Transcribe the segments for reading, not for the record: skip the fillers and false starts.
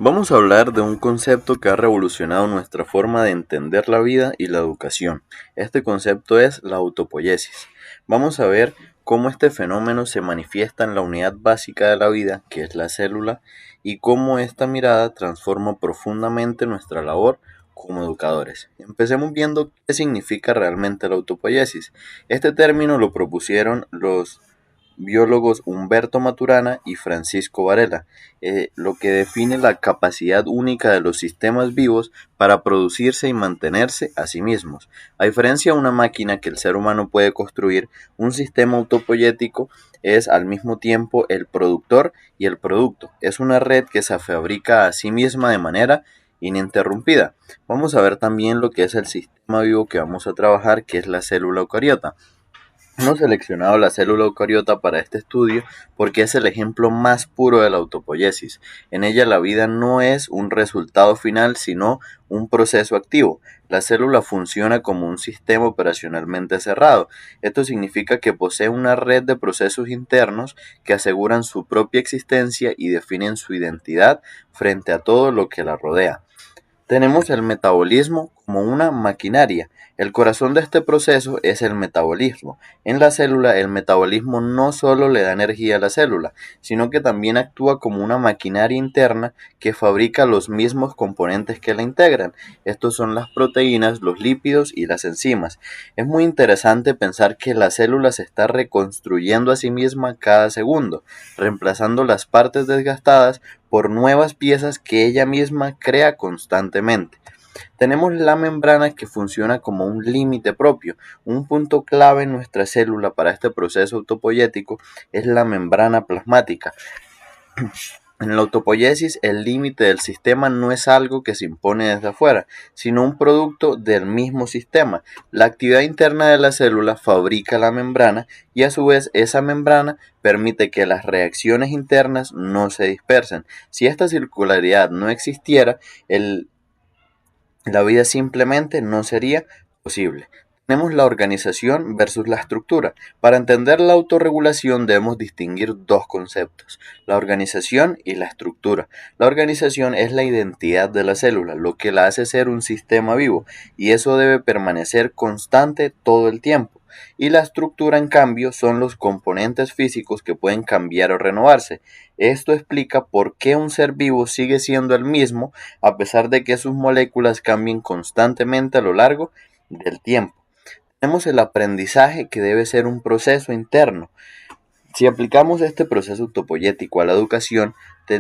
Vamos a hablar de un concepto que ha revolucionado nuestra forma de entender la vida y la educación. Este concepto es la autopoiesis. Vamos a ver cómo este fenómeno se manifiesta en la unidad básica de la vida, que es la célula, y cómo esta mirada transforma profundamente nuestra labor como educadores. Empecemos viendo qué significa realmente la autopoiesis. Este término lo propusieron los biólogos Humberto Maturana y Francisco Varela, lo que define la capacidad única de los sistemas vivos para producirse y mantenerse a sí mismos. A diferencia de una máquina que el ser humano puede construir, un sistema autopoyético es al mismo tiempo el productor y el producto. Es una red que se fabrica a sí misma de manera ininterrumpida. Vamos a ver también lo que es el sistema vivo que vamos a trabajar, que es la célula eucariota. Hemos seleccionado la célula eucariota para este estudio porque es el ejemplo más puro de la autopoiesis. En ella la vida no es un resultado final, sino un proceso activo. La célula funciona como un sistema operacionalmente cerrado. Esto significa que posee una red de procesos internos que aseguran su propia existencia y definen su identidad frente a todo lo que la rodea. Tenemos el metabolismo como una maquinaria. El corazón de este proceso es el metabolismo. En la célula, el metabolismo no solo le da energía a la célula, sino que también actúa como una maquinaria interna que fabrica los mismos componentes que la integran. Estos son las proteínas, los lípidos y las enzimas. Es muy interesante pensar que la célula se está reconstruyendo a sí misma cada segundo, reemplazando las partes desgastadas por nuevas piezas que ella misma crea constantemente. Tenemos la membrana que funciona como un límite propio. Un punto clave en nuestra célula para este proceso autopoyético es la membrana plasmática. En la autopoiesis, el límite del sistema no es algo que se impone desde afuera, sino un producto del mismo sistema. La actividad interna de la célula fabrica la membrana y a su vez esa membrana permite que las reacciones internas no se dispersen. Si esta circularidad no existiera, la vida simplemente no sería posible. Tenemos la organización versus la estructura. Para entender la autorregulación debemos distinguir dos conceptos, la organización y la estructura. La organización es la identidad de la célula, lo que la hace ser un sistema vivo, y eso debe permanecer constante todo el tiempo. Y la estructura, en cambio, son los componentes físicos que pueden cambiar o renovarse. Esto explica por qué un ser vivo sigue siendo el mismo a pesar de que sus moléculas cambien constantemente a lo largo del tiempo. Tenemos el aprendizaje, que debe ser un proceso interno. Si aplicamos este proceso autopoyético a la educación,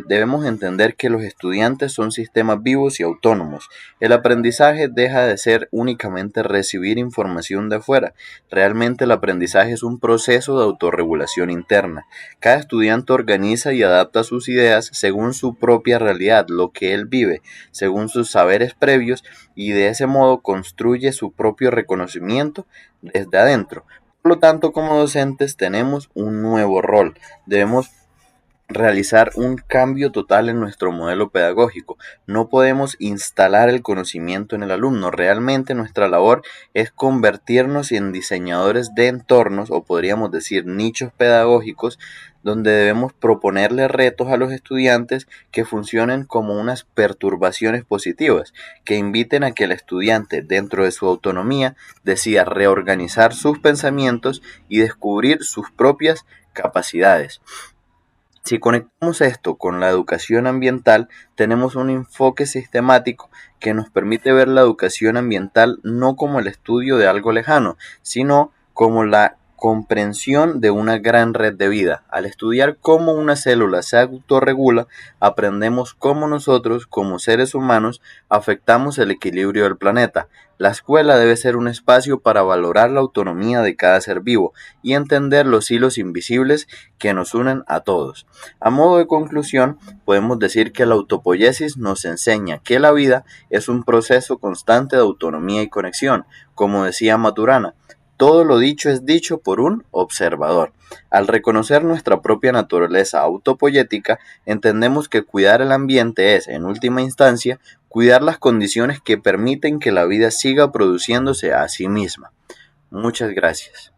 debemos entender que los estudiantes son sistemas vivos y autónomos. El aprendizaje deja de ser únicamente recibir información de afuera. Realmente el aprendizaje es un proceso de autorregulación interna. Cada estudiante organiza y adapta sus ideas según su propia realidad, lo que él vive, según sus saberes previos, y de ese modo construye su propio reconocimiento desde adentro. Por lo tanto, como docentes tenemos un nuevo rol. Debemos realizar un cambio total en nuestro modelo pedagógico. No podemos instalar el conocimiento en el alumno. Realmente nuestra labor es convertirnos en diseñadores de entornos, o podríamos decir nichos pedagógicos, donde debemos proponerle retos a los estudiantes que funcionen como unas perturbaciones positivas, que inviten a que el estudiante, dentro de su autonomía, decida reorganizar sus pensamientos y descubrir sus propias capacidades. Si conectamos esto con la educación ambiental, tenemos un enfoque sistemático que nos permite ver la educación ambiental no como el estudio de algo lejano, sino como la comprensión de una gran red de vida. Al estudiar cómo una célula se autorregula, aprendemos cómo nosotros, como seres humanos, afectamos el equilibrio del planeta. La escuela debe ser un espacio para valorar la autonomía de cada ser vivo y entender los hilos invisibles que nos unen a todos. A modo de conclusión, podemos decir que la autopoiesis nos enseña que la vida es un proceso constante de autonomía y conexión. Como decía Maturana, todo lo dicho es dicho por un observador. Al reconocer nuestra propia naturaleza autopoyética, entendemos que cuidar el ambiente es, en última instancia, cuidar las condiciones que permiten que la vida siga produciéndose a sí misma. Muchas gracias.